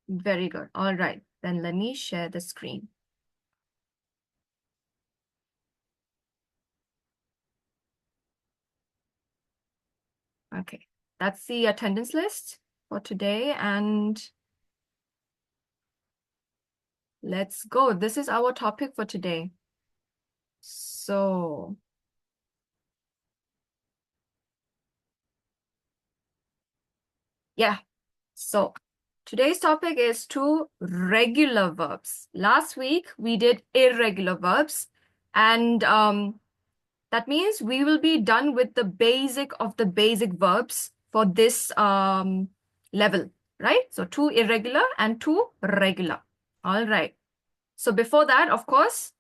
Very good. All right. Then let me share the screen. Okay. That's the attendance list for today. And let's go. This is our topic for today. So, yeah. So, today's topic is two regular verbs. Last week, we did irregular verbs. And that means we will be done with the basic of the basic verbs for this level, right? So, two irregular and two regular. All right. So, before that, of course,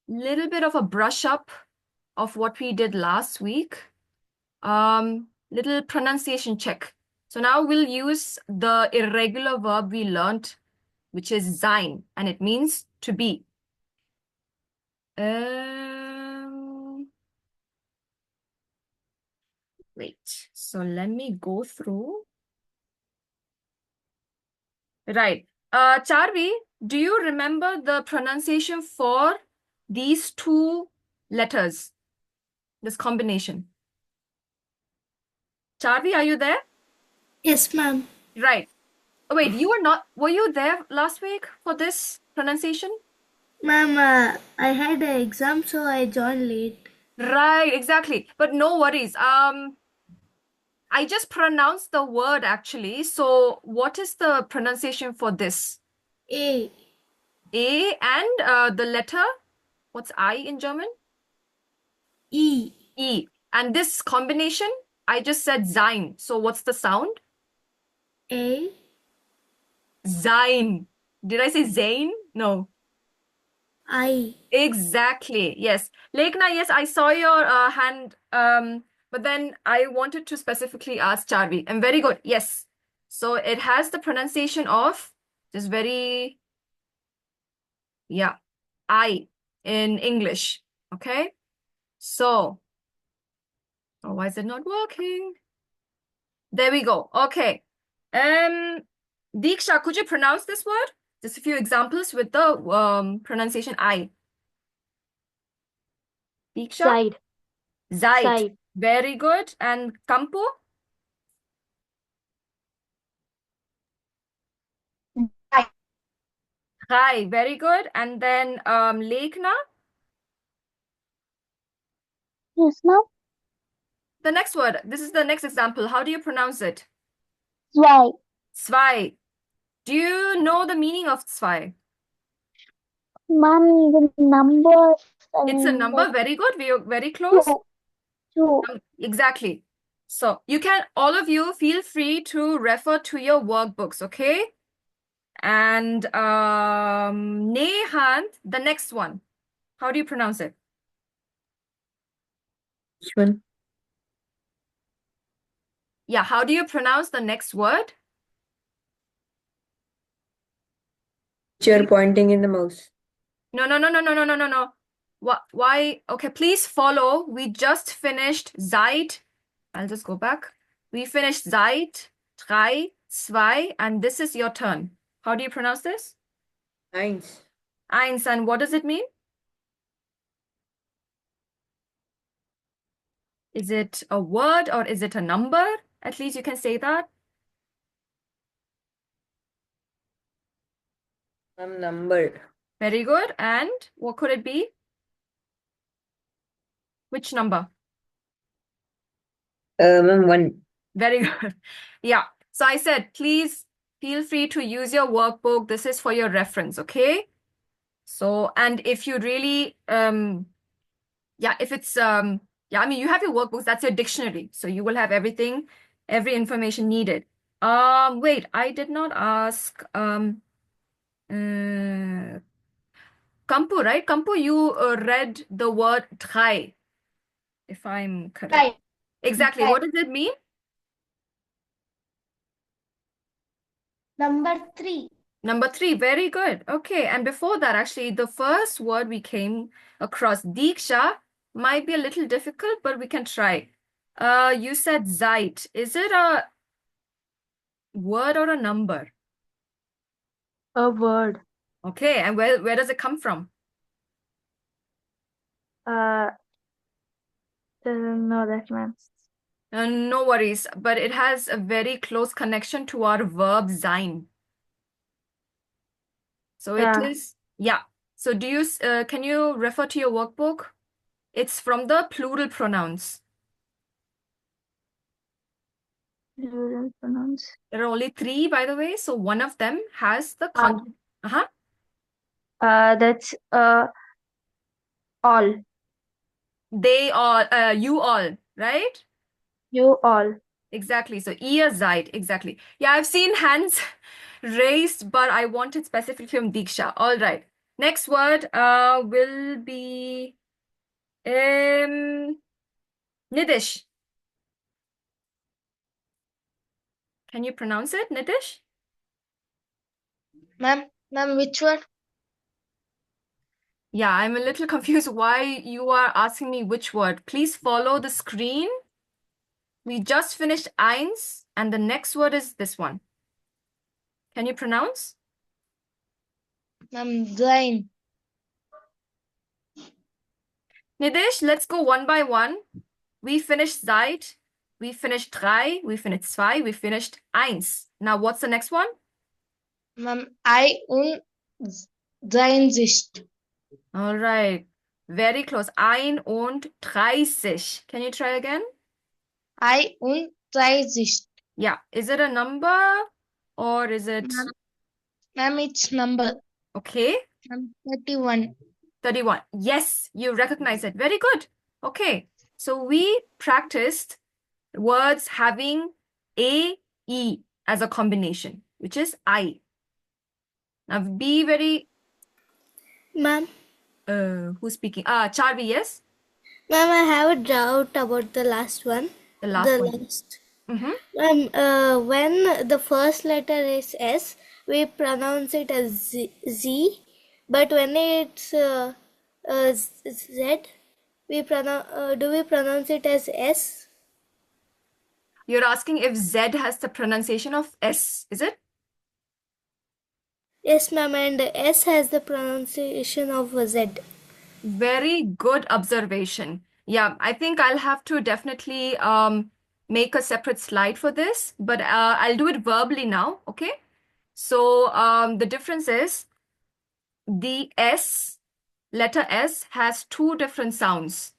little bit of a brush up of what we did last week. Little pronunciation check. So now we'll use the irregular verb we learned, which is sein, and it means to be. Wait, so let me go through. Right. Charvi, do you remember the pronunciation for these two letters, this combination? Charvi, are you there? Yes, ma'am. Right. Oh, wait, were you there last week for this pronunciation? Ma'am, I had an exam, so I joined late. Right, exactly. But no worries. I just pronounced the word actually. So what is the pronunciation for this? A. A and the letter, what's I in German? E. E. And this combination, I just said sein. So what's the sound? A. Sein. Did I say Zain? No. I. Exactly. Yes. Lekna, yes, I saw your hand. But then I wanted to specifically ask Charvi. And very good. Yes. So it has the pronunciation of just very, yeah, I in English. Okay. So, oh, why is it not working? There we go. Okay. Diksha, could you pronounce this word? Just a few examples with the pronunciation I. Diksha? Side. Zeit. Side. Very good. And Kampu? Hi. Very good. And then Lekna? Yes, ma'am. The next word. This is the next example. How do you pronounce it? Zwei. Zwei. Do you know the meaning of zwei? Ma'am, the numbers It's a and number. Very good. We are very close. two. Two. Exactly. So you can, all of you, feel free to refer to your workbooks, okay? And Nehan, the next one. How do you pronounce it? Which one? Yeah, how do you pronounce the next word? You're pointing in the mouse. No, no, no, no, no, no, no, no, no. What? Why? Okay, please follow. We just finished seit. I'll just go back. We finished seit, drei, zwei, and this is your turn. How do you pronounce this? Eins. Eins, and what does it mean? Is it a word or is it a number? At least you can say that. Number. Very good. And what could it be? Which number? Ma'am, one. Very good. Yeah. So I said, please feel free to use your workbook. This is for your reference, okay? So, and if you really, yeah, if it's, yeah, I mean, you have your workbooks, that's your dictionary. So you will have everything, every information needed. Wait, I did not ask, Kampu, right? Kampu, you read the word drei, if I'm correct. Right. Exactly. Right. What does it mean? Number 3. Number 3. Very good. Okay. And before that, actually, the first word we came across, Diksha, might be a little difficult, but we can try. You said Zeit. Is it a word or a number? A word. Okay, and where does it come from? Doesn't know that, ma'am. No worries, but it has a very close connection to our verb sein. So it Yeah. is, yeah. So can you refer to your workbook? It's from the plural pronouns. You will pronounce. There are only three, by the way. So one of them has the uh-huh. That's all. They all, you all, right? You all. Exactly. So ihr seid, exactly. Yeah, I've seen hands raised, but I wanted specifically from Diksha. All right. Next word will be Nidish. Can you pronounce it, Nidish? Ma'am, which word? Yeah, I'm a little confused why you are asking me which word. Please follow the screen. We just finished eins, and the next word is this one. Can you pronounce? Ma'am, sein. Nidesh, let's go one by one. We finished seit, we finished drei, we finished zwei, we finished eins. Now what's the next one? Ma'am, I und sein Sicht. All right. Very close. 31. Can you try again? I und sei Sicht. Yeah. Is it a number or is it Ma'am, it's number. okay? 31. 31. Yes, you recognize it. Very good. Okay. So we practiced words having A, E as a combination, which is I. Now be very Ma'am, who's speaking? Charvi, yes? I have a doubt about the last one. The last one. Last. Mm-hmm. When the first letter is S, we pronounce it as Z, but when it's Z, do we pronounce it as S? You're asking if Z has the pronunciation of S, is it? Yes, ma'am, and S has the pronunciation of Z. Very good observation. Yeah, I think I'll have to definitely make a separate slide for this, but I'll do it verbally now, okay? So the difference is the letter S has two different sounds.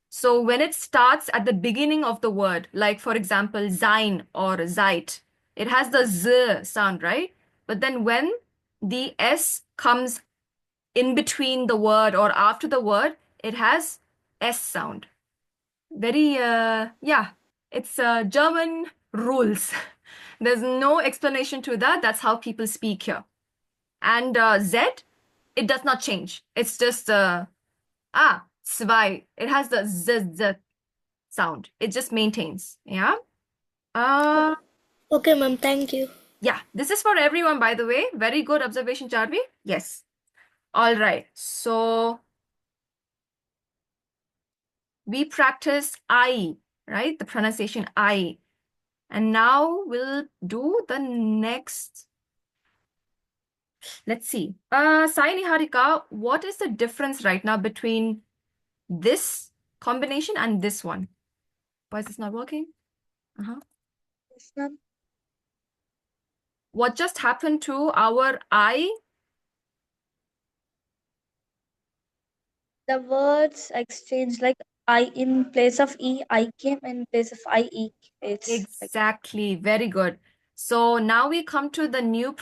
So when it starts at the beginning of the word, like for example, sein or seit, it has the Z sound, right? But then when the S comes in between the word or after the word, it has S sound. Very, yeah, it's German rules. There's no explanation to that. That's how people speak here. And Z, it does not change. It's just, zwei. It has the Z sound. It just maintains. Yeah. Uh, Okay, ma'am, thank you. yeah, this is for everyone, by the way. Very good observation, Charvi. Yes. All right. So we practice I, right? The pronunciation I. And now we'll do the next. Let's see. Sai Niharika, what is the difference right now between this combination and this one? Why is this not working? Uh-huh. Yes, ma'am. What just happened to our I? The words exchange, like I in place of E, I came in place of IE. It's like Exactly. Very good. So now we come to the new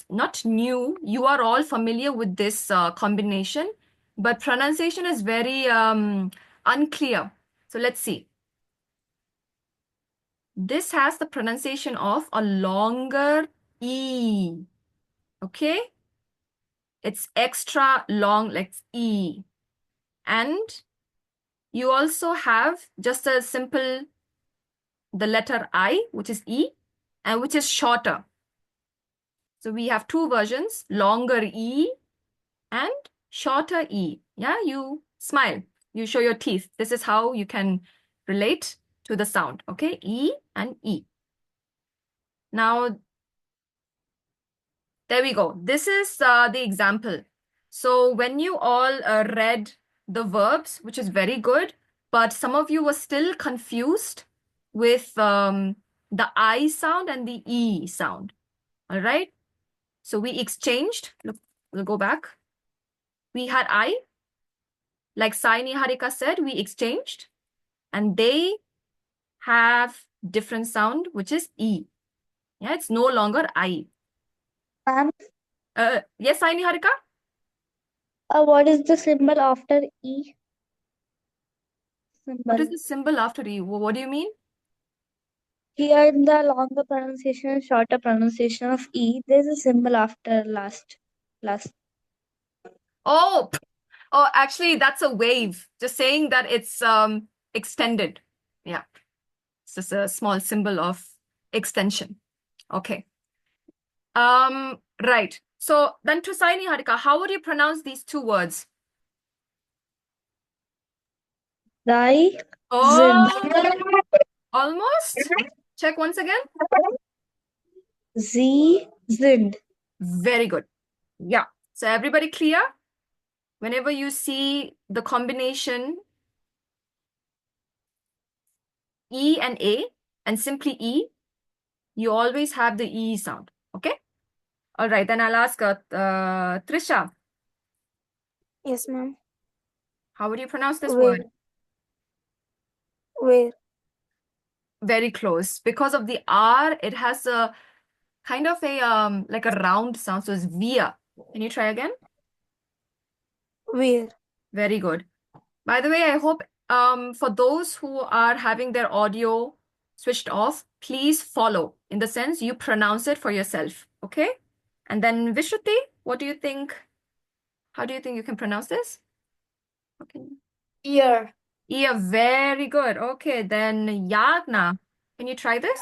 not new. You are all familiar with this combination, but pronunciation is very unclear. So let's see. This has the pronunciation of a longer E. Okay? It's extra long, like E. And you also have just a simple, the letter I, which is E, and which is shorter. So we have two versions, longer E and shorter E. Yeah, you smile, you show your teeth. This is how you can relate to the sound, okay? E and E. Now, There we go. This is the example. So when you all read the verbs, which is very good, but some of you were still confused with the I sound and the E sound. All right. So we exchanged. Look, we'll go back. We had I, like Saini Harika said, we exchanged, and they have different sound, which is E. Yeah, it's no longer I. Ma'am, Yes, Saini Harika? what is the symbol after E? What is Symbol. the symbol after E? What do you mean? Here in the longer pronunciation and shorter pronunciation of E, there's a symbol after last. Oh, oh, actually, that's a wave. Just saying that it's extended. Yeah, it's just a small symbol of extension. Okay. Right. So then to Saini Harika, how would you pronounce these two words? Zai, Zin. Oh, almost. Check once again. Z, Zind. Very good. Yeah. So everybody clear? Whenever you see the combination E and A and simply E, you always have the E sound. Okay? All right. Then I'll ask Trisha, Yes, ma'am. how would you pronounce this Where? word? Where? Very close. Because of the R, it has a kind of a like a round sound. So it's via. Can you try again? Where? Very good. By the way, I hope for those who are having their audio switched off, please follow in the sense you pronounce it for yourself. Okay? And then Vishruti, what do you think? How do you think you can pronounce this? Okay. Ear. Yeah, very good. Okay, then Yagna, can you try this?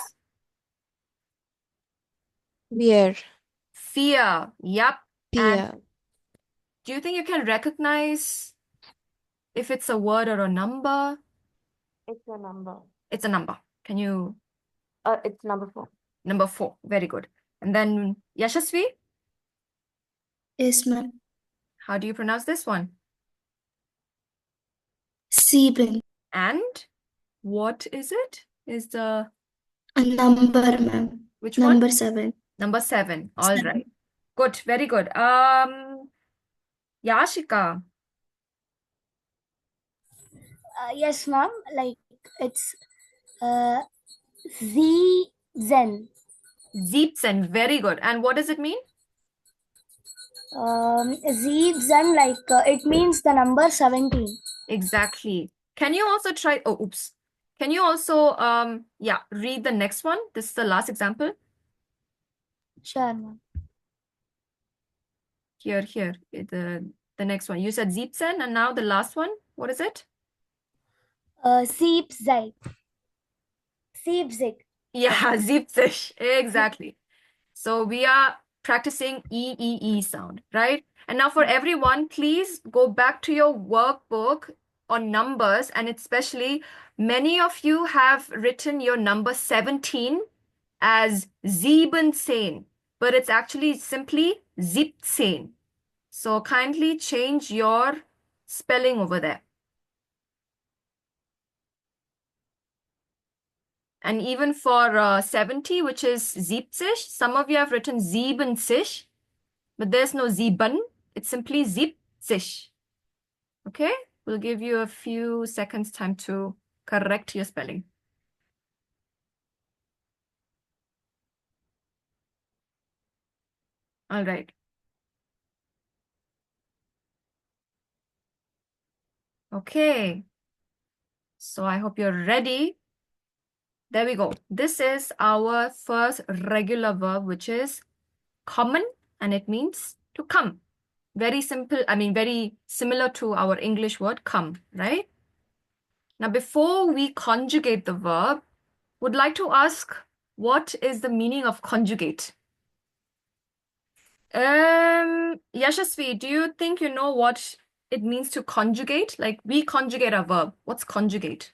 Beer, Fear. Yep. And peer, do you think you can recognize if it's a word or a number? it's a number. It's a number. Can you? It's number 4. Number 4. Very good. And then Yashasvi, Yes, ma'am. how do you pronounce this one? Sieben. And what is it? Is the A number, ma'am. which one? Number 7. Number 7. All 7. right. Good. Very good. Yashika. Yes, ma'am. Like it's uh, Z Zen. Zeepsen. Very good. And what does it mean? Z Zen, like it means the number 17. Exactly. Can you also try, oh, oops. Can you also, yeah, read the next one? This is the last example. Sure, ma'am. Here, the next one. You said Zeepsen, and now the last one. What is it? Siebzig. Siebzig. Yeah, Zeepsish. Exactly. So we are practicing E sound, right? And now for everyone, please go back to your workbook on numbers, and especially many of you have written your number 17 as Siebenzehn, but it's actually simply 17. So kindly change your spelling over there. And even for 70, which is 70, some of you have written 70, but there's no sieben. It's simply 70. Okay? We'll give you a few seconds time to correct your spelling. All right. Okay. So I hope you're ready. There we go. This is our first regular verb, which is common, and it means to come. Very simple, I mean, very similar to our English word come, right? Now, before we conjugate the verb, would like to ask, what is the meaning of conjugate? Yashasvi, do you think you know what it means to conjugate? Like we conjugate a verb. What's conjugate?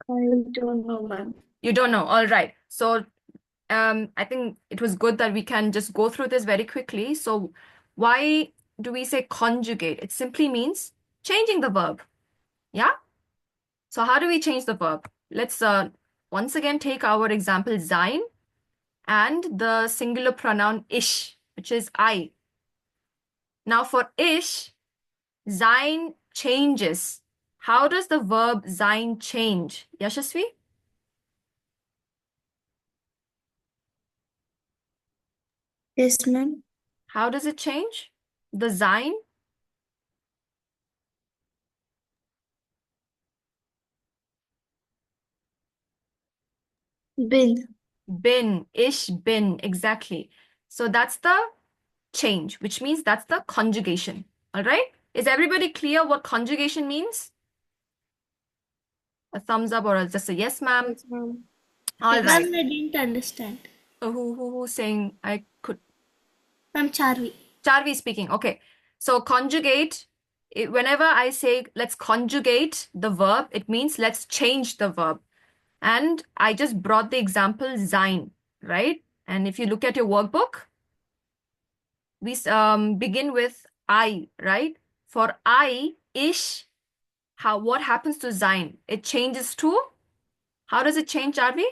I don't know, ma'am. You don't know. All right. So I think it was good that we can just go through this very quickly. So why do we say conjugate? It simply means changing the verb. Yeah? So how do we change the verb? Let's once again take our example sein and the singular pronoun ich, which is I. Now for ich, sein changes. How does the verb sein change? Yashasvi? Yes, ma'am. How does it change? The sein? Bin. Bin, ich bin, exactly. So that's the change, which means that's the conjugation. All right? Is everybody clear what conjugation means? A thumbs up or just a yes, ma'am. Yes, ma'am. All Ma'am, right. I didn't understand. Who's saying I could? Ma'am, Charvi. Charvi speaking. Okay. So conjugate, whenever I say let's conjugate the verb, it means let's change the verb. And I just brought the example sein, right? And if you look at your workbook, we begin with I, right? For I, ich, what happens to sein? It changes to, how does it change, Jarvi?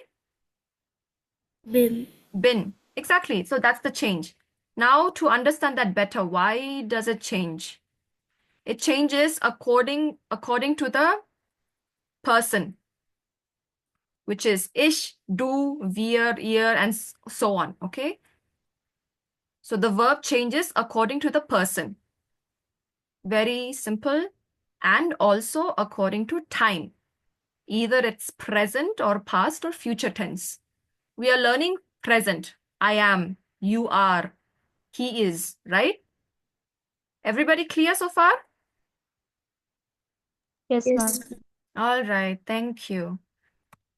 Bin. Bin. Exactly. So that's the change. Now to understand that better, why does it change? It changes according to the person, which is ich, du, wir, ihr, and so on. Okay. So the verb changes according to the person. Very simple. And also according to time. Either it's present or past or future tense. We are learning present. I am, you are, he is, right? Everybody clear so far? Yes, ma'am. Yes. All right, thank you.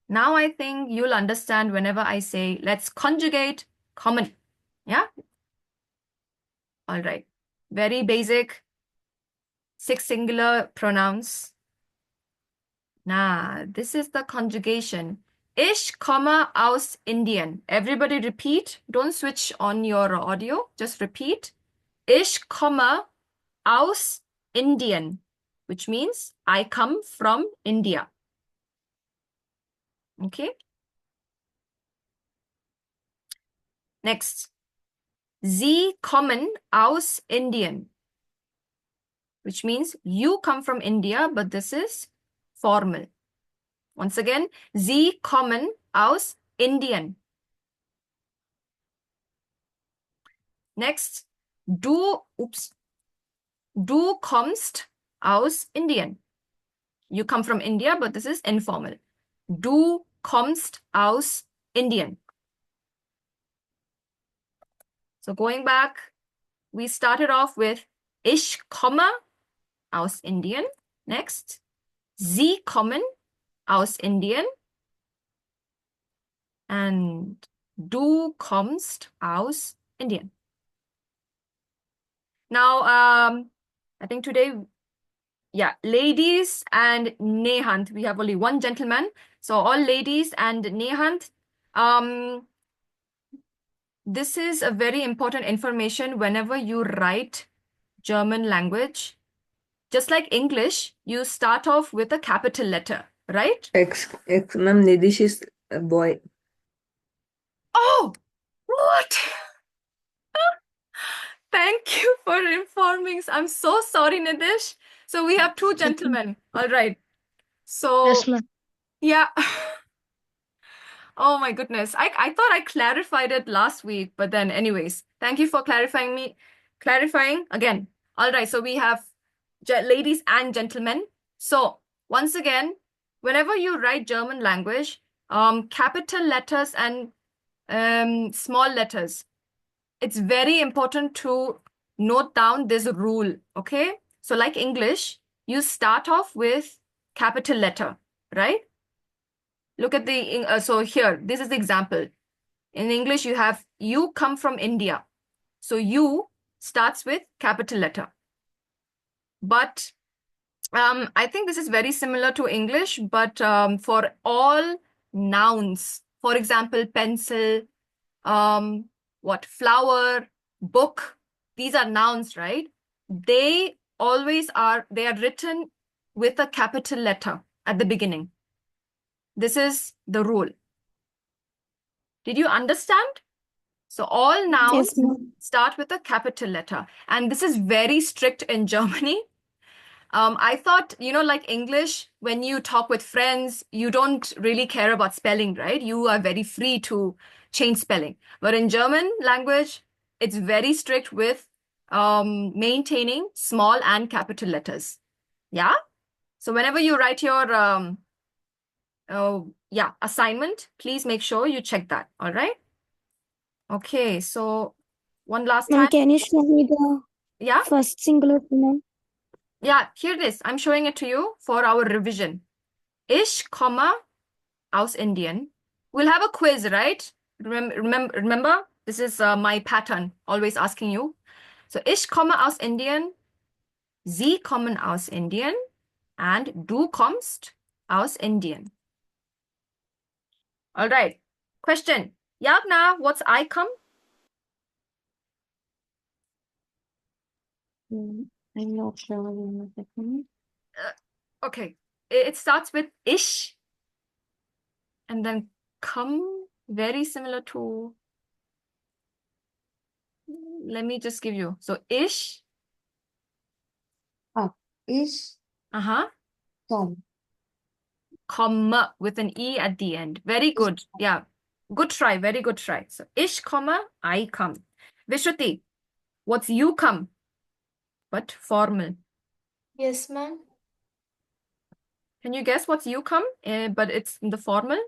Now I think you'll understand whenever I say, let's conjugate common. Yeah? All right. Very basic, 6 singular pronouns. Nah, this is the conjugation. Ich komme aus Indien. Everybody repeat. Don't switch on your audio. Just repeat. Ich komme aus Indien, which means I come from India. Okay. Next. Sie kommen aus Indien, which means you come from India, but this is formal. Once again, Sie kommen aus Indien. Next, du kommst aus Indien. You come from India, but this is informal. Du kommst aus Indien. So going back, we started off with ich komme aus Indien. Next, Sie kommen aus Indien. And du kommst aus Indien. Now, I think today, yeah, ladies and Nehant. We have only one gentleman. So all ladies and Nehant, this is a very important information whenever you write German language. Just like English, you start off with a capital letter, right? Ma'am, Nidish is a boy. Oh, what? Thank you for informing. I'm so sorry, Nidish. So we have two gentlemen. All right. So, Yes, ma'am. yeah. Oh my goodness. I thought I clarified it last week, but then anyways, thank you for clarifying again. All right. So we have ladies and gentlemen. So once again, whenever you write German language, capital letters and small letters, it's very important to note down this rule, okay? So like English, you start off with capital letter, right? Look at the, so here, this is the example. In English, you have, you come from India. So you starts with capital letter. But I think this is very similar to English, but for all nouns, for example, pencil, what, flower, book, these are nouns, right? They are written with a capital letter at the beginning. This is the rule. Did you understand? So all nouns Yes, ma'am. start with a capital letter. And this is very strict in Germany. I thought, like English, when you talk with friends, you don't really care about spelling, right? You are very free to change spelling. But in German language, it's very strict with maintaining small and capital letters. Yeah? So whenever you write your assignment, please make sure you check that. All right? Okay, so one last Ma'am, time. can you show me the Yeah? first singular pronoun? Yeah, here it is. I'm showing it to you for our revision. Ich komme aus Indien. We'll have a quiz, right? Remember, this is my pattern, always asking you. So, ich komme aus Indien, Sie kommen aus Indien, and du kommst aus Indien. All right. Question. Yagna, what's I come? I'm not sure. In a second. Okay. It starts with ish and then come, very similar to, let me just give you. So, ish, Is uh-huh. come. Komme with an E at the end. Very good. Yeah. Good try. Very good try. So, ich komme, I come. Vishruti, what's you come? But formal. Yes, ma'am. Can you guess what's you come? But it's in the formal.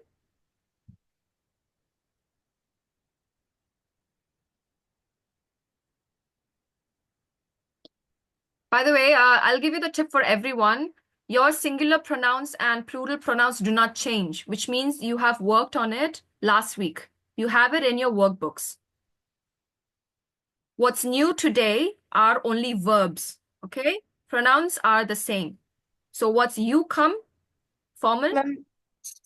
By the way, I'll give you the tip for everyone. Your singular pronouns and plural pronouns do not change, which means you have worked on it last week. You have it in your workbooks. What's new today are only verbs, okay? Pronouns are the same. So what's you come? Formal? Ma'am,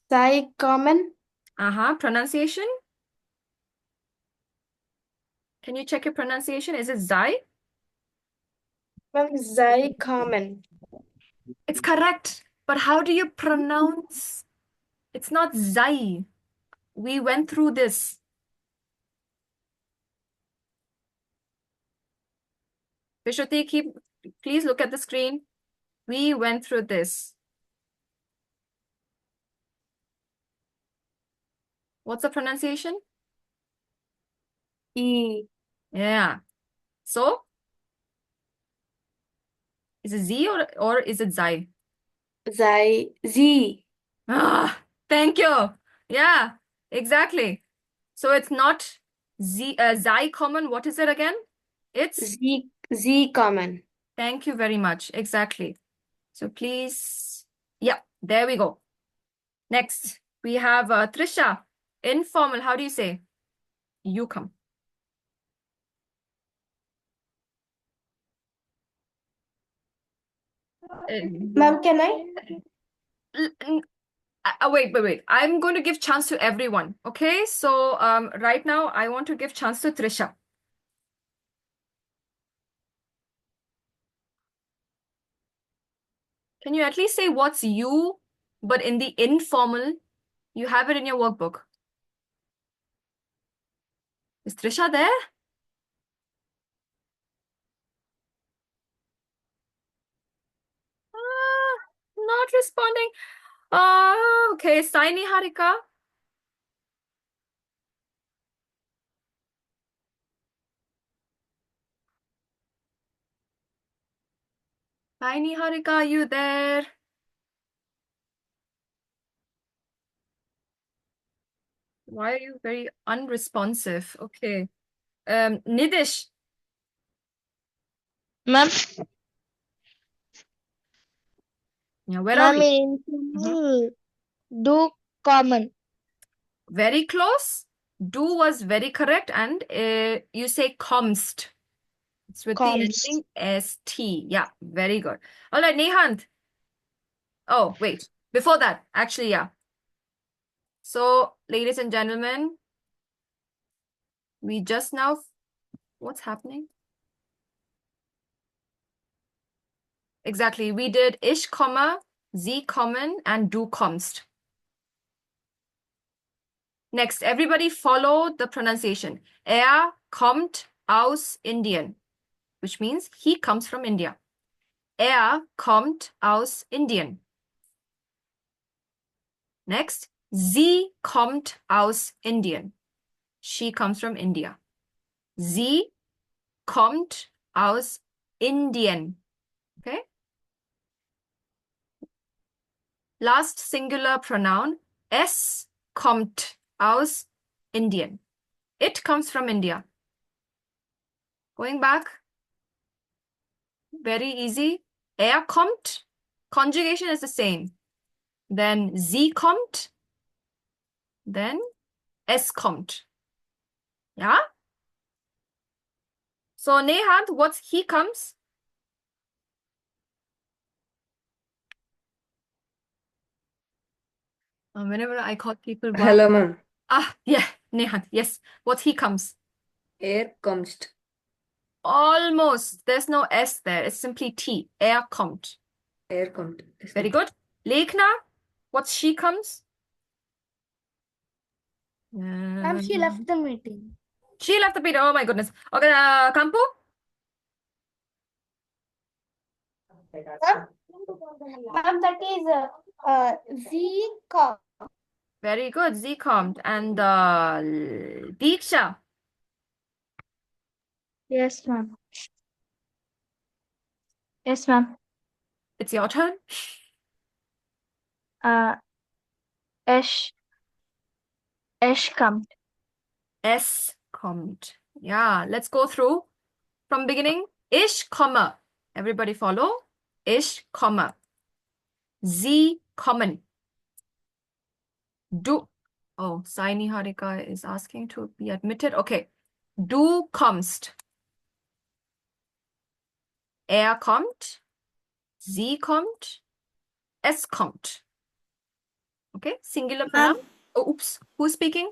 Sai common. Pronunciation? Can you check your pronunciation? Is it Zai? Ma'am, Zai common. It's correct. But how do you pronounce? It's not Zai. We went through this. Vishwati, please look at the screen. We went through this. What's the pronunciation? E. Yeah. So, is it Z or is it Zai? Zai. Z. Ah, thank you. Yeah, exactly. So it's not Zai common. What is it again? It's Z common. thank you very much. Exactly. So please, yeah, there we go. Next, we have Trisha. Informal, how do you say? You come. Ma'am, can I? Wait. I'm going to give chance to everyone. Okay, so right now I want to give chance to Trisha. Can you at least say what's you, but in the informal? You have it in your workbook. Is Trisha there? Not responding. Okay. Saini Harika. Saini Harika, are you there? Why are you very unresponsive? Okay. Nidish. Ma'am, Yeah, where are we? in informal, do common. Very close. Do was very correct, and you say comst. It's with the Comms. ending ST. Yeah, very good. All right, Nehant. Oh, wait. Before that, actually, yeah. So, ladies and gentlemen, We just now, what's happening? Exactly. We did ich komme, sie kommen, and du kommst. Next, everybody follow the pronunciation. Er kommt aus Indien, which means he comes from India. Er kommt aus Indien. Next, sie kommt aus Indien. She comes from India. Sie kommt aus Indien. Okay? Last singular pronoun. Es kommt aus Indien. It comes from India. Going back. Very easy. Er kommt. Conjugation is the same. Then sie kommt. Then es kommt. Yeah? So Nehat, what's he comes? Whenever I call people by Hello, ma'am. yeah, Nehat, yes. What's he comes? Er kommt. Almost. There's no S there. It's simply T. Er kommt. Er kommt. Very good. Lekna, what's she comes? Ma'am, she left the meeting. She left the meeting. Oh my goodness. Okay, Kampu? Ma'am, that is Z com. Very good. Z kommt. And Diksha, Yes, ma'am. Yes, ma'am. it's your turn. Esh kommt. Es kommt. Yeah, let's go through from beginning. Ich komme. Everybody follow. Ich komme. Sie kommen. Du. Oh, Saini Harika is asking to be admitted. Okay. Du kommst. Er kommt. Sie kommt. Es kommt. Okay, singular pronoun. Oh, oops. Who's speaking?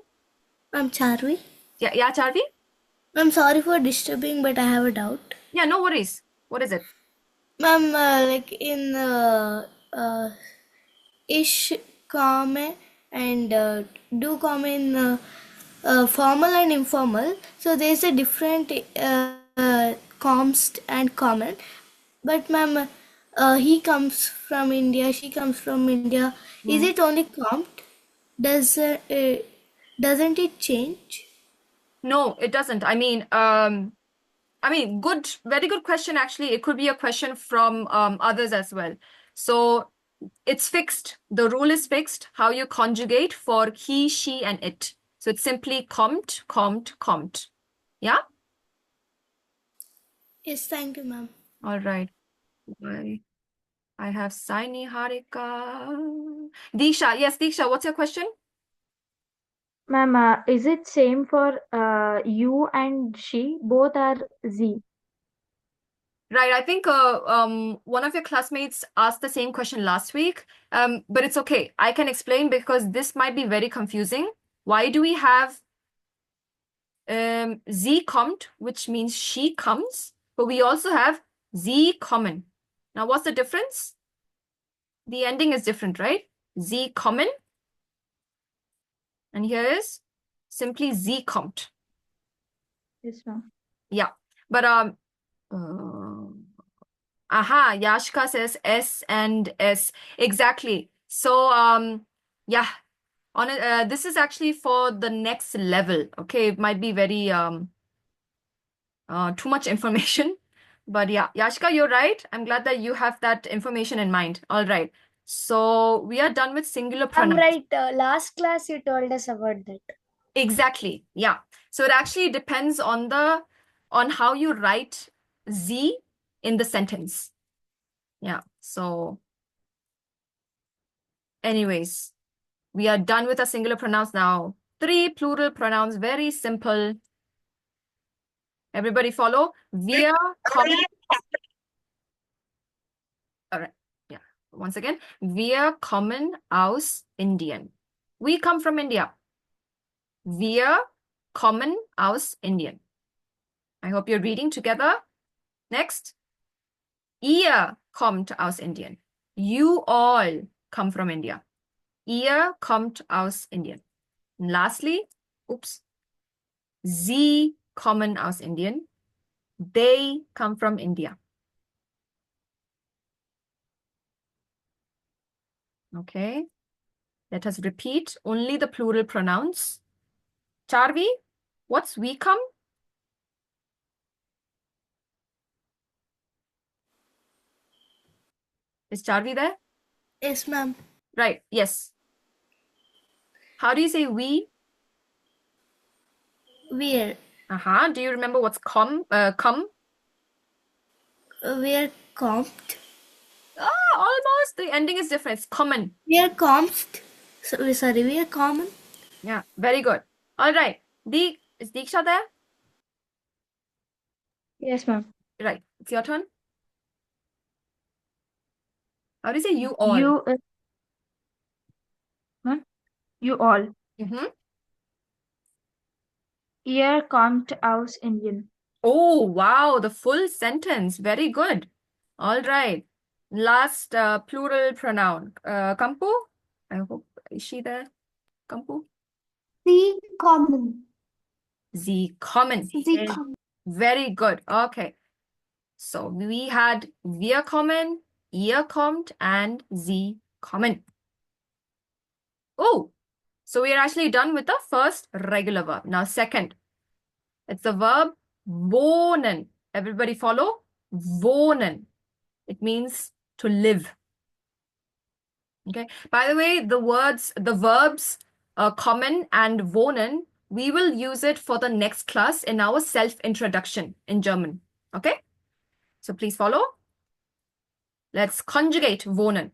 I'm Charvi. Yeah, Charvi? I'm sorry for disturbing, but I have a doubt. Yeah, no worries. What is it? Ma'am, like in ish come and do come in formal and informal. So there's a different const and common. But ma'am, he comes from India, she comes from India. Is it only comped? Doesn't it change? No, it doesn't. I mean, good, very good question, actually. It could be a question from others as well. So it's fixed. The rule is fixed, how you conjugate for he, she, and it. So it's simply kommt, kommt, kommt. Yeah? Yes, thank you, ma'am. All right. I have Saini Harika. Disha. Yes, Disha, what's your question? Ma'am, is it same for you and she? Both are Z. Right. I think one of your classmates asked the same question last week, but it's okay. I can explain because this might be very confusing. Why do we have sie kommt, which means she comes, but we also have sie kommen. Now, what's the difference? The ending is different, right? Sie kommen. And here is simply sie kommt. Yes, ma'am. Yeah. But Yashka says S and S. Exactly. So yeah, on this is actually for the next level. Okay, it might be very too much information. But yeah, Yashka, you're right. I'm glad that you have that information in mind. All right. So we are done with singular I'm pronouns. right. Last class you told us about that. Exactly. Yeah. So it actually depends on how you write Z in the sentence. Yeah. So anyways, we are done with our singular pronouns now. 3 plural pronouns, very simple. Everybody follow. Wir kommen. All right. Yeah. Once again, wir kommen aus Indien. We come from India. Wir kommen aus Indien. I hope you're reading together. Next. Ihr kommt aus Indien. You all come from India. Ihr kommt aus Indien. And lastly, Sie kommen aus Indien. They come from India. Okay. Let us repeat only the plural pronouns. Charvi, what's we come? Is Charvi there? Yes, ma'am. Right, yes. How do you say we? We're Do you remember what's come? we're comped. Almost. The ending is different. It's common. We're comped. So, sorry, we're common. Yeah, very good. All right. Is Diksha there? Yes, ma'am. Right. It's your turn. How do you say you all? You all. Mhm. Ihr kommt aus Indien. Oh, wow. The full sentence. Very good. All right. Last plural pronoun. Kampu? I hope, is she there? Kampu? Sie kommen. Sie kommen. Sie kommen. Very good. Okay. So we had wir kommen, ihr kommt, and sie kommen. Oh, so we are actually done with the first regular verb. Now second, it's the verb wohnen. Everybody follow? Wohnen. It means to live. Okay. By the way, the verbs kommen and wohnen, we will use it for the next class in our self-introduction in German. Okay. So please follow. Let's conjugate wohnen.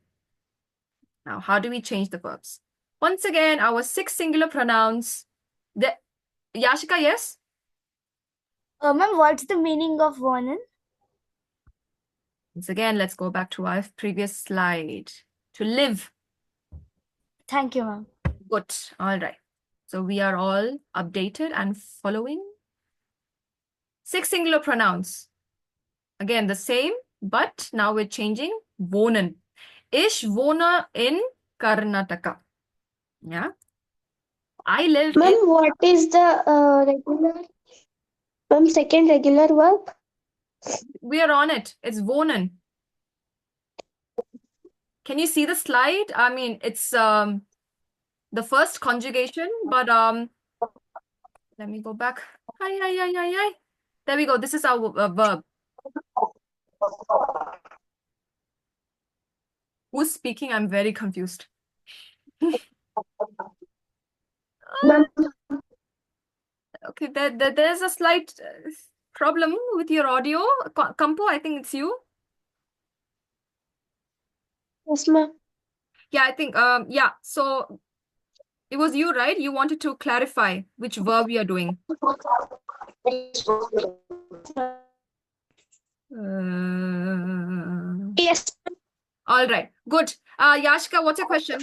Now, how do we change the verbs? Once again, our 6 singular pronouns. Yashika, yes? Ma'am, what's the meaning of wohnen? Once again, let's go back to our previous slide. To live. Thank you, ma'am. Good. All right. So we are all updated and following. 6 singular pronouns. Again, the same, but now we're changing wohnen. Ich wohne in Karnataka. Yeah. I live in... Ma'am, what is the regular? Ma'am, second regular verb? We are on it. It's wohnen. Can you see the slide? I mean, it's the first conjugation, but let me go back. Hi. There we go. This is our verb. Who's speaking? I'm very confused. Ma'am, Okay, there's a slight problem with your audio. Kampo, I think it's you. yes, ma'am. Yeah, I think yeah. So it was you, right? You wanted to clarify which verb we are doing. Yes. All right, good. Yashika, what's your question?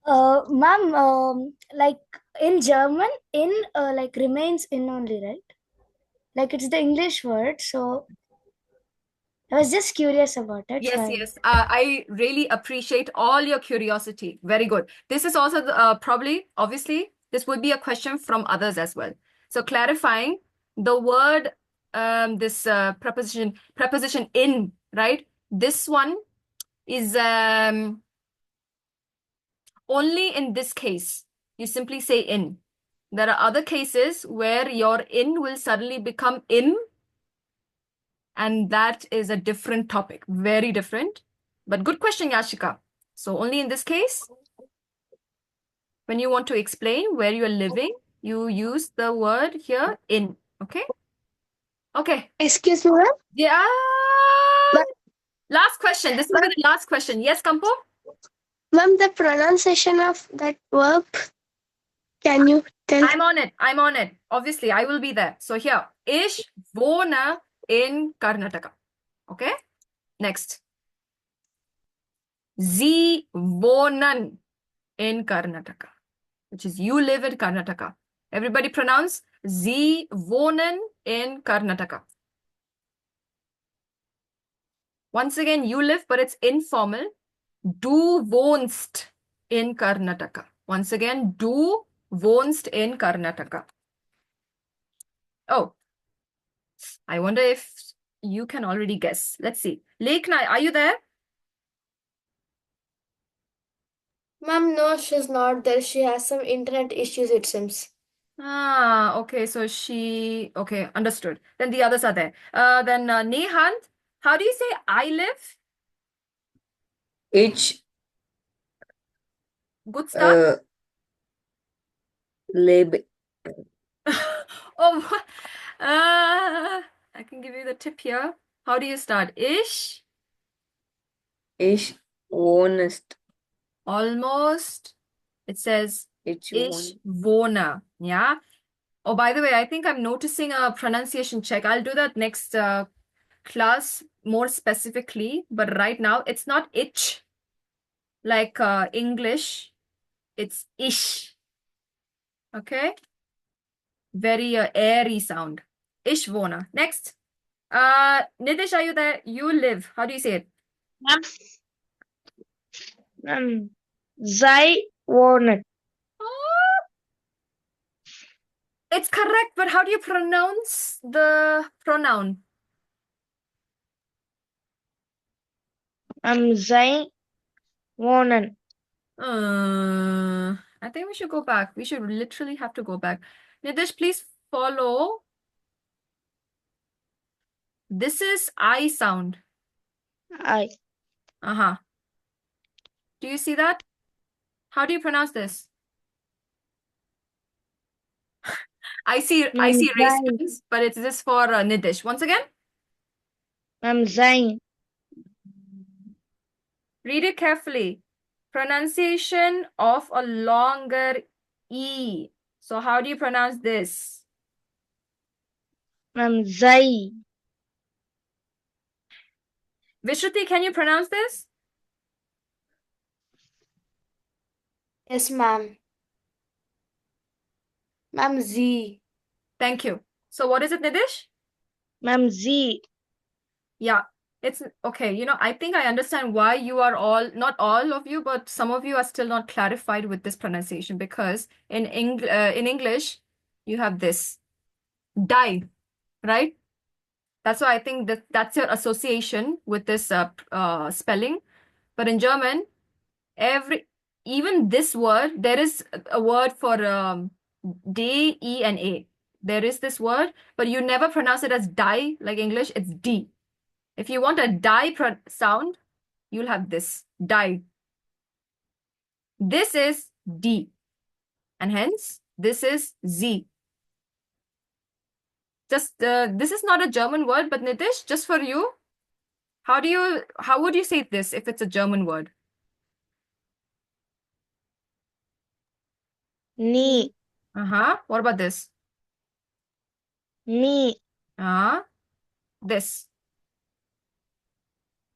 Ma'am, like in German, in like remains in only, right? Like it's the English word, so I was just curious about it. Yes, so yes. I really appreciate all your curiosity. Very good. This is also probably, obviously, this would be a question from others as well. So clarifying the word, this preposition in, right? This one is only in this case. You simply say in. There are other cases where your in will suddenly become im, and that is a different topic, very different. But good question, Yashika. So only in this case, when you want to explain where you are living, you use the word here in. Okay? Okay. Excuse me, ma'am. Yeah. Ma'am, Last question. This will be the last question. Yes, Kampo? ma'am, the pronunciation of that verb, can you tell? I'm on it. I'm on it. Obviously, I will be there. So here, ich wohne in Karnataka. Okay? Next. Sie wohnen in Karnataka, which is you live in Karnataka. Everybody pronounce Sie wohnen in Karnataka. Once again, you live, but it's informal. Du wohnst in Karnataka. Once again, du wohnst in Karnataka. Oh, I wonder if you can already guess. Let's see. Lekna, are you there? Ma'am, no, she's not there. She has some internet issues, it seems. Ah, okay. So okay, understood. Then the others are there. Then Nehant, how do you say I live? Ich Good start. lebe. Oh, I can give you the tip here. How do you start? Ich, Ich wohnst. almost. It says Ich ich wohn. wohne. Yeah. Oh, by the way, I think I'm noticing a pronunciation check. I'll do that next class more specifically. But right now, it's not ich like English. It's ish. Okay. Very airy sound. Ich wohne. Next. Nidish, are you there? You live. How do you say it? Sei wohnet. Oh, it's correct, but how do you pronounce the pronoun? Sei wohnen. I think we should go back. We should literally have to go back. Nidish, please follow. This is I sound. I. Uh-huh. Do you see that? How do you pronounce this? I see raised Sei. hands, but it's this for Nidish. Once again, Sei. read it carefully. Pronunciation of a longer E. So how do you pronounce this? Sei. Vishruti, can you pronounce this? Yes, ma'am. Ma'am, Z. Thank you. So what is it, Nidish? Z. Yeah, it's okay. You know, I think I understand why you are all, not all of you, but some of you are still not clarified with this pronunciation because in English, you have this die, right? That's why I think that's your association with this spelling. But in German, even this word, there is a word for D, E, and A. There is this word, but you never pronounce it as die like English. It's D. If you want a die sound, you'll have this die. This is D, and hence this is Z. Just this is not a German word, but Nitish, just for you, how would you say this if it's a German word? Ni. What about this? Mi. This.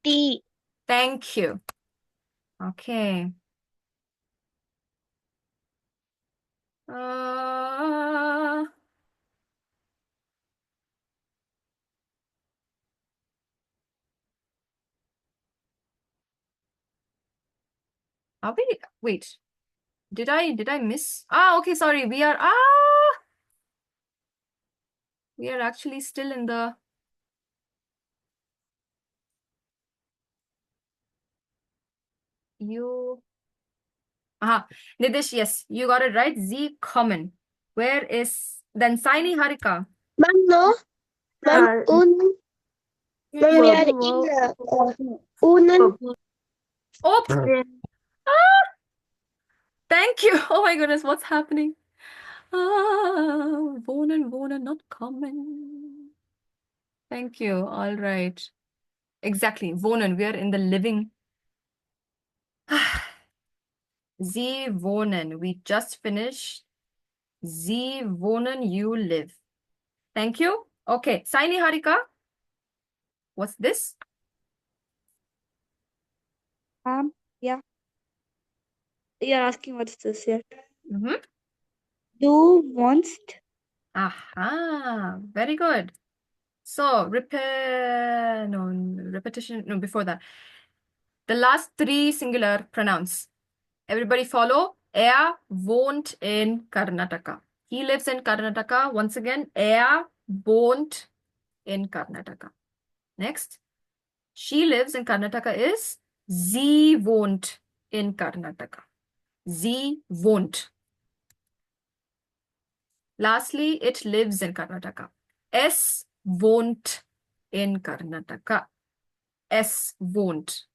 Ti. Thank you. Okay. Uh, are we? Wait. Did I miss? Okay, sorry. We are actually still in the you. Nidish, yes, you got it right. Z common. Where is then Saini Harika? Ma'am, no. Ma'am, ma'am, we are in unen. Oh, thank you. Oh my goodness, what's happening? Wohnen, not common. Thank you. All right. Exactly. Wohnen. We are in the living. Sie wohnen. We just finished. Sie wohnen, you live. Thank you. Okay. Saini Harika. What's this? Yeah. You're asking what's this here? Do, wants. Aha, very good. So, repetition, no, before that. The last three singular pronouns. Everybody follow. Er wohnt in Karnataka. He lives in Karnataka. Once again, er wohnt in Karnataka. Next, she lives in Karnataka is sie wohnt in Karnataka. Sie wohnt. Lastly, it lives in Karnataka. Es wohnt in Karnataka. Es wohnt.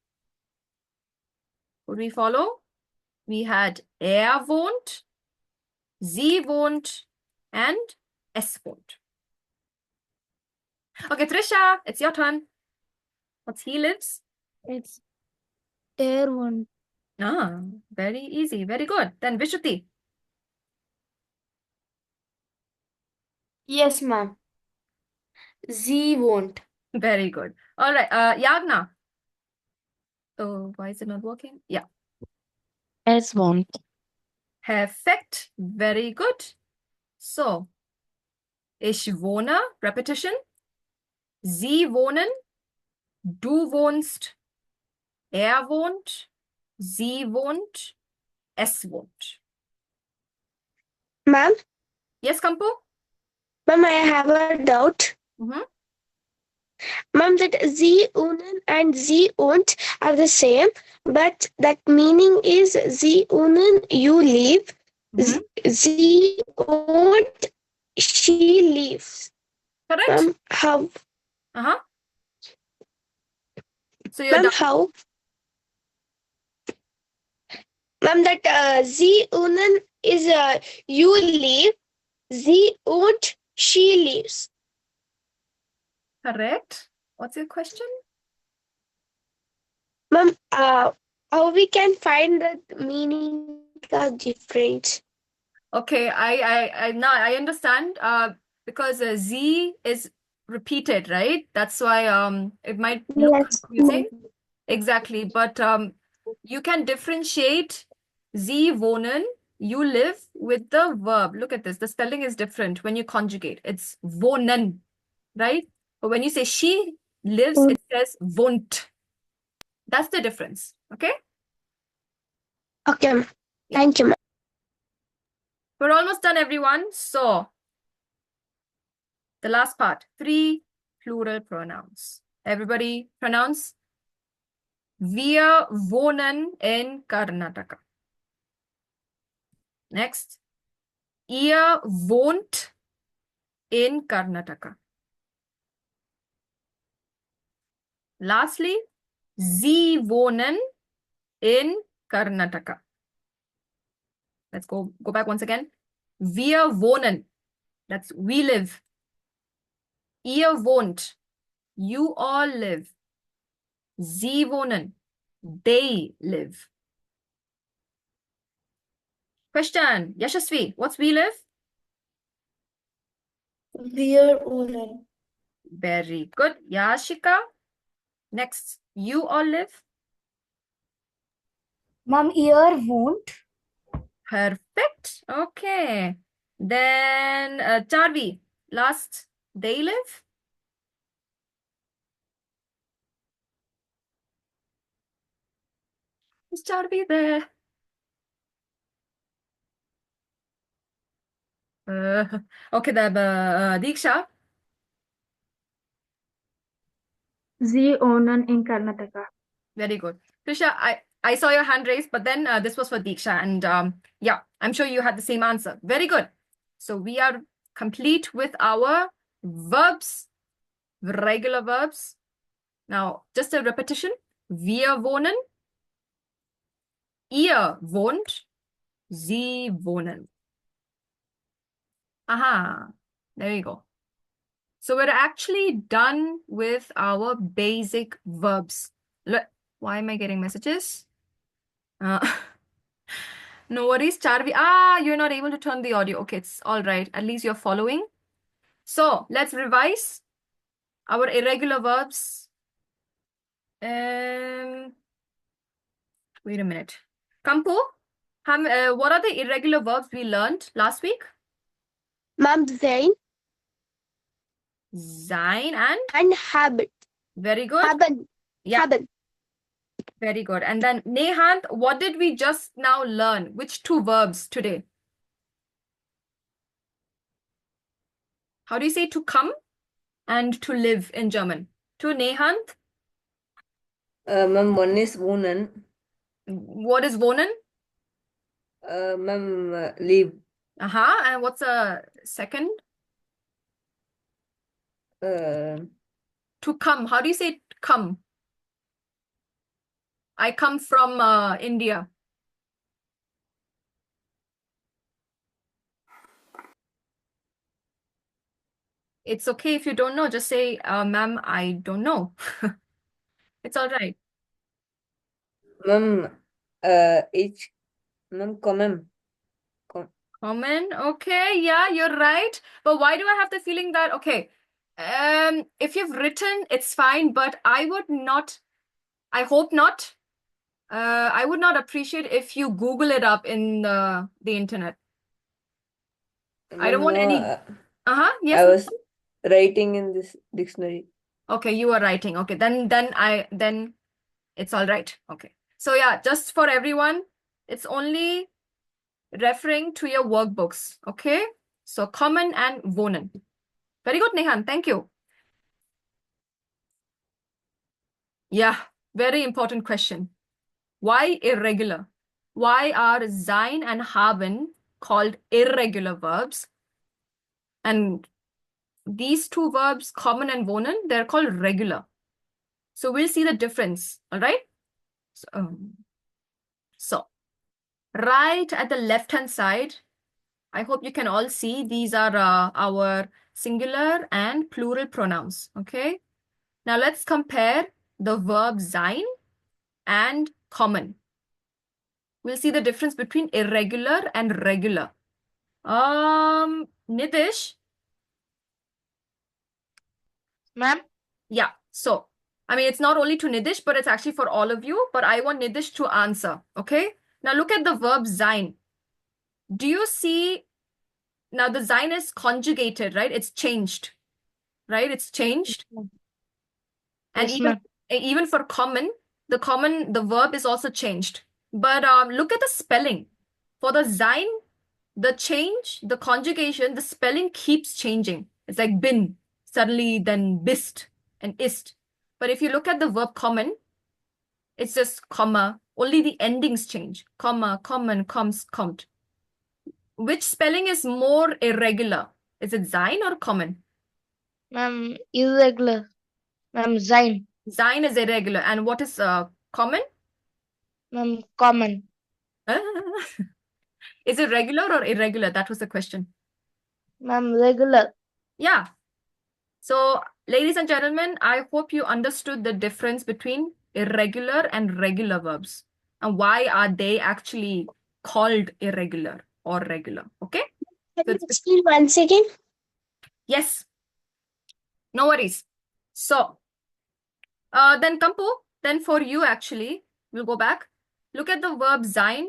Would we follow? We had er wohnt, sie wohnt, and es wohnt. Okay, Trisha, it's your turn. What's he lives? It's there one. Ah, very easy. Very good. Then Vishruti. Yes, ma'am. Z won't. Very good. All right. Yagna. Oh, why is it not working? Yeah. Es wohnt. Perfect. Very good. So, ich wohne, repetition. Sie wohnen, du wohnst, er wohnt, sie wohnt, es wohnt. Ma'am, Yes, Kampu? ma'am, I have a doubt. Mhm. Ma'am, that sie wohnen and sie wohnt are the same, but that meaning is sie wohnen, you live, Mhm. sie wohnt, she lives. Correct. Ma'am, how? Uh-huh. So you're Ma'am, done. how? Ma'am, that sie wohnen is you live, sie wohnt, she lives. Correct. What's your question? Ma'am, how we can find the meaning of difference? Okay, now I understand. Because Z is repeated, right? That's why it might look Yes. confusing. Exactly, but you can differentiate Sie wohnen, you live, with the verb. Look at this. The spelling is different when you conjugate. It's wohnen, right? But when you say she lives, it says wohnt. That's the difference. Okay? Okay, ma'am. Yeah. Thank you, ma'am. We're almost done, everyone. So, the last part, three plural pronouns. Everybody pronounce. Wir wohnen in Karnataka. Next. Ihr wohnt in Karnataka. Lastly, Sie wohnen in Karnataka. Let's go back once again. Wir wohnen. That's we live. Ihr wohnt. You all live. Sie wohnen. They live. Question. Yashasvi, what's we live? Wir wohnen. Very good. Yashika. Next. You all live. Mom, ihr wohnt. Perfect. Okay. Then Charvi. Last. They live. Is Charvi there? Okay, the Diksha. Sie wohnen in Karnataka. Very good. Trisha, I saw your hand raised, but then this was for Diksha. And yeah, I'm sure you had the same answer. Very good. So we are complete with our verbs, regular verbs. Now, just a repetition. Wir wohnen. Ihr wohnt. Sie wohnen. Aha. There you go. So we're actually done with our basic verbs. Look, why am I getting messages? No worries, Charvi. You're not able to turn the audio. Okay, it's all right. At least you're following. So let's revise our irregular verbs. Wait a minute. Kampu, what are the irregular verbs we learned last week? Ma'am, sein Sein and habit. very good. Haben. Yeah, Haben. very good. And then Nehant, what did we just now learn? Which two verbs today? How do you say to come and to live in German? To Nehant, Ma'am, one is wohnen. what is wohnen? Ma'am, leave. And what's a second? Uh, To come. How do you say come? I come from India. It's okay if you don't know. Just say, ma'am, I don't know. It's all right. ma'am, each, ma'am, kommen. Common. Okay, yeah, you're right. But why do I have the feeling that, okay, if you've written, it's fine, but I would not, I hope not. I would not appreciate if you Google it up in the internet. I don't Ma'am, want no, any. Yes. I was writing in this dictionary. Okay, you are writing. Okay, then it's all right. Okay. So yeah, just for everyone, it's only referring to your workbooks. Okay. So common and wohnen. Very good, Nehan. Thank you. Yeah, very important question. Why irregular? Why are sein and haben called irregular verbs? And these two verbs, common and wohnen, they're called regular. So we'll see the difference, all right? So right at the left-hand side, I hope you can all see these are our singular and plural pronouns, okay? Now let's compare the verb sein and common. We'll see the difference between irregular and regular. Nitish? Ma'am? Yeah, so, I mean, it's not only to Nitish, but it's actually for all of you, but I want Nitish to answer, okay? Now look at the verb sein. Do you see, now the sein is conjugated, right? It's changed, right? It's changed. And Yes, ma'am. even for common, the verb is also changed. But look at the spelling. For the sein, the change, the conjugation, the spelling keeps changing. It's like bin, suddenly then bist and ist. But if you look at the verb common, it's just comma, only the endings change. Comma, common, comes, kommt. Which spelling is more irregular? Is it sein or common? Ma'am, irregular. Ma'am, sein. Sein is irregular. And what is common? Ma'am, common. Is it regular or irregular? That was the question. Ma'am, regular. Yeah. So, ladies and gentlemen, I hope you understood the difference between irregular and regular verbs and why are they actually called irregular or regular. Okay? Can So you explain once again? yes, no worries. So, then Kampu, then for you actually, we'll go back. Look at the verb sein.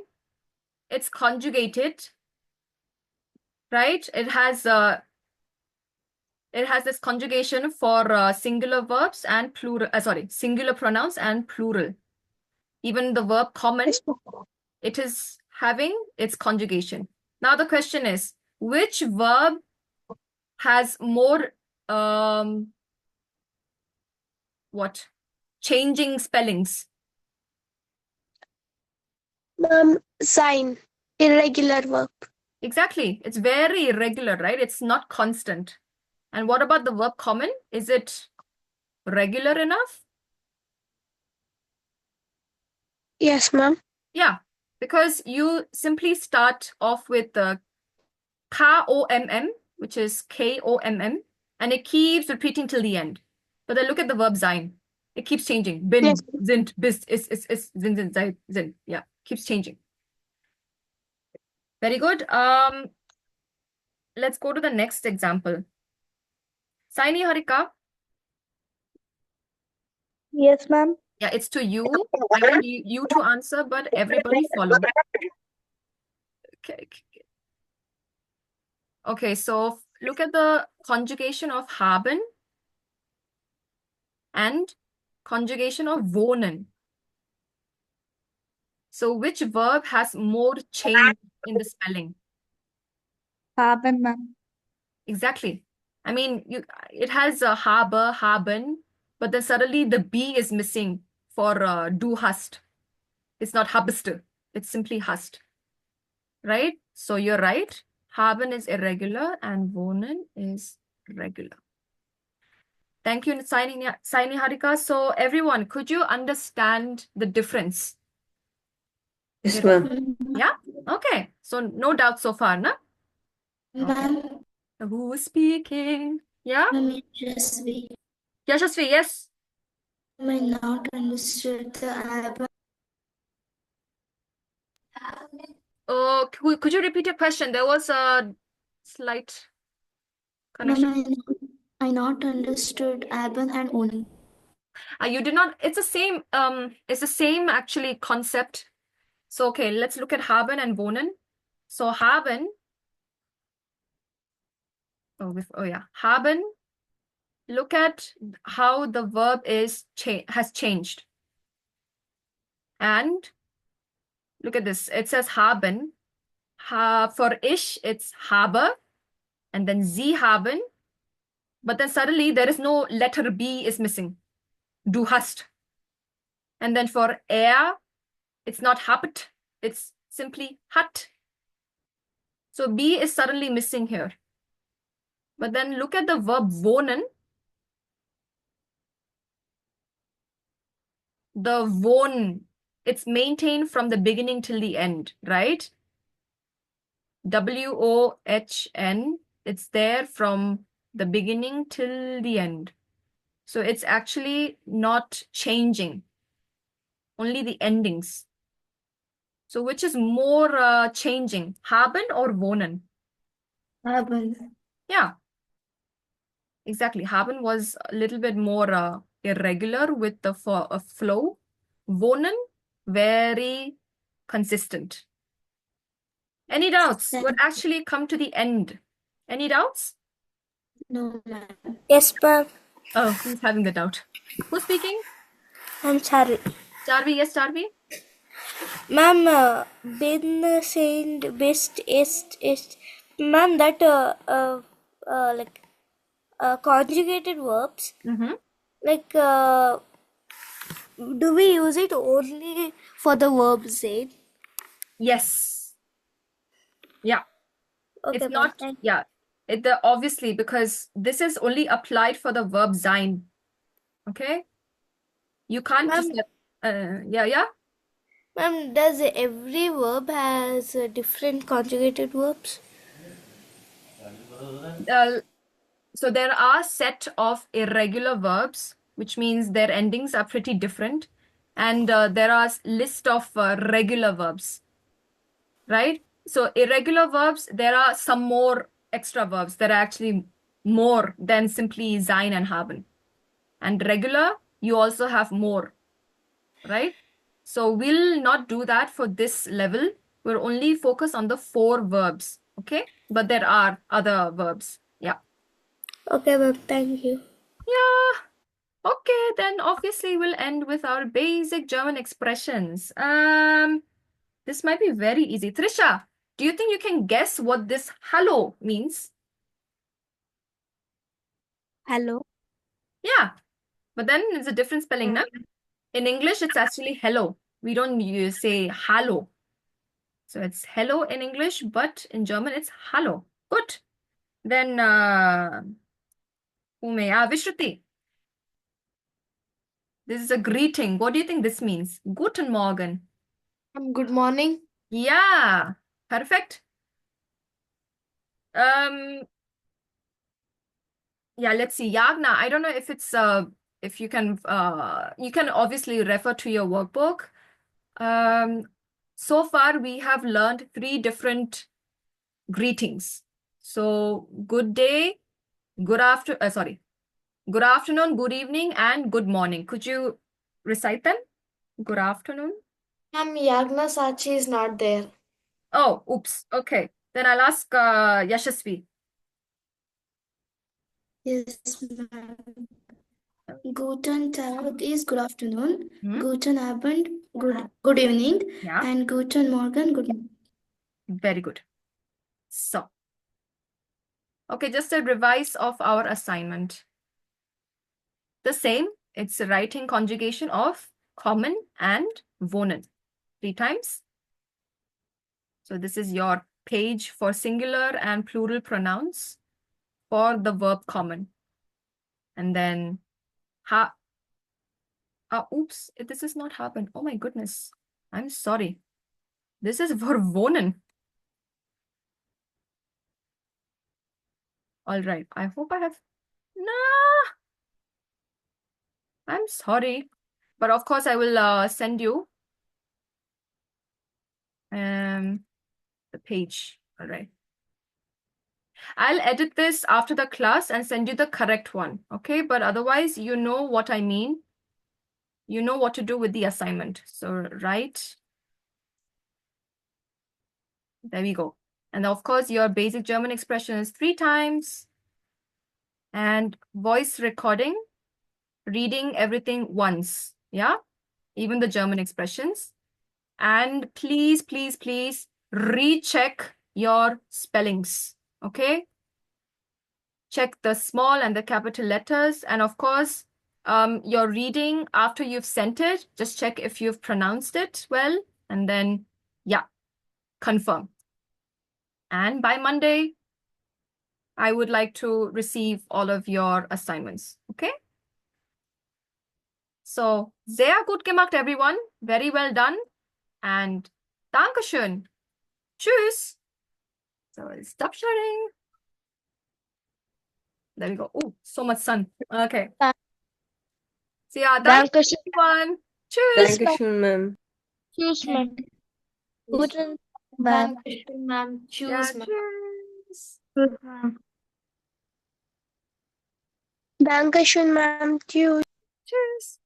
It's conjugated, right? It has this conjugation for singular verbs and plural, singular pronouns and plural. Even the verb common, it is having its conjugation. Now the question is, which verb has more, changing spellings? Sein. Irregular verb. Exactly. It's very irregular, right? It's not constant. And what about the verb common? Is it regular enough? Yes, ma'am. Yeah, because you simply start off with the K-O-M-M, which is K-O-M-M, and it keeps repeating till the end. But then look at the verb sein. It keeps changing. Bin, Yes. sind, bist, ist, sind, sei, sind. Yeah, keeps changing. Very good. Let's go to the next example. Saini Harika. Yes, ma'am. Yeah, it's to you. I want you to answer, but everybody follow. Okay. Okay, so look at the conjugation of haben and conjugation of wohnen. So which verb has more change in the spelling? Haben, ma'am. Exactly. I mean, it has a habe, haben, but then suddenly the B is missing for du hast. It's not habest. It's simply hast. Right? So you're right. Haben is irregular and wohnen is regular. Thank you, Saini Harika. So everyone, could you understand the difference? Yes, ma'am. Yeah? Okay. So no doubt so far, na? Okay. Ma'am, Who is speaking? Yeah? Yashasvi, Yashasvi, yes. I not understood the album. Could you repeat your question? There was a slight connection. Ma'am, I not understood album and Oni. You did not, it's the same actually concept. So okay, let's look at haben and wohnen. So haben, haben, look at how the verb has changed. And look at this. It says haben. For ich, it's habe, and then sie haben. But then suddenly there is no letter B is missing. Du hast. And then for er, it's not habt, it's simply hat. So B is suddenly missing here. But then look at the verb wohnen. The wohn, it's maintained from the beginning till the end, right? WOHN, it's there from the beginning till the end. So it's actually not changing, only the endings. So which is more changing, haben or wohnen? Album. Yeah, exactly. Haben was a little bit more irregular with the flow. Wohnen, very consistent. Any doubts? We'll actually come to the end. Any doubts? No, ma'am. Yes, ma'am. Oh, who's having the doubt? Who's speaking? I'm sorry. Jarvi, yes, Jarvi? Ma'am, been saying best is ma'am that like conjugated verbs Mm-hmm. like do we use it only for the verb say? Yes. Yeah. Okay, It's ma'am. not, yeah. Obviously, because this is only applied for the verb sein. Okay? You can't just Ma'am, yeah. Ma'am, does every verb has different conjugated verbs? So there are set of irregular verbs, which means their endings are pretty different. And there are list of regular verbs, right? So irregular verbs, there are some more extra verbs that are actually more than simply sein and haben. And regular, you also have more, right? So we'll not do that for this level. We'll only focus on the 4 verbs, okay? But there are other verbs. Yeah. Okay, ma'am. Thank you. Yeah. Okay, then obviously we'll end with our basic German expressions. This might be very easy. Trisha, do you think you can guess what this hallo means? Hello. Yeah, but then it's a different spelling, na? In English, it's actually hello. We don't say hallo. So it's hello in English, but in German, it's hallo. Good. Then, Vishruti. This is a greeting. What do you think this means? Guten Morgen. Good morning. Yeah, perfect. Yeah, let's see. Yagna, I don't know if it's if you can obviously refer to your workbook. So far we have learned 3 different greetings. So good day, good afternoon, good evening, and good morning. Could you recite them? Good afternoon. Ma'am, Yagna Sachi is not there. Oh, oops. Okay. Then I'll ask Yashasvi. Yes, ma'am. Guten Tag is good afternoon. Hmm? Guten Abend, good evening. Yeah, And Guten Morgen, good morning. very good. So, okay, just a revise of our assignment. The same, it's a writing conjugation of common and wohnen. 3 times. So this is your page for singular and plural pronouns for the verb common. And then oops, this is not happened. Oh my goodness. I'm sorry. This is for wohnen. All right. I hope I have. Nah, I'm sorry. But of course, I will send you the page. All right. I'll edit this after the class and send you the correct one. Okay. But otherwise, you know what I mean. You know what to do with the assignment. So write. There we go. And of course, your basic German expression is 3 times. And voice recording, reading everything once. Yeah, even the German expressions. And please, please, please recheck your spellings. Okay? Check the small and the capital letters. And of course, your reading after you've sent it, just check if you've pronounced it well. And then, yeah, confirm. And by Monday, I would like to receive all of your assignments. Okay? So, sehr gut gemacht, everyone. Very well done. And Dankeschön. Tschüss. So, I'll stop sharing. There we go. Oh, so much sun. Okay. So, yeah, Dankeschön. everyone. Tschüss. Dankeschön, ma'am. Tschüss, ma'am. Guten, ma'am. Dankeschön, ma'am. Yeah, Choose, ma'am. tschüss. Tschüss, ma'am. Dankeschön, ma'am. Tschüss. Tschüss.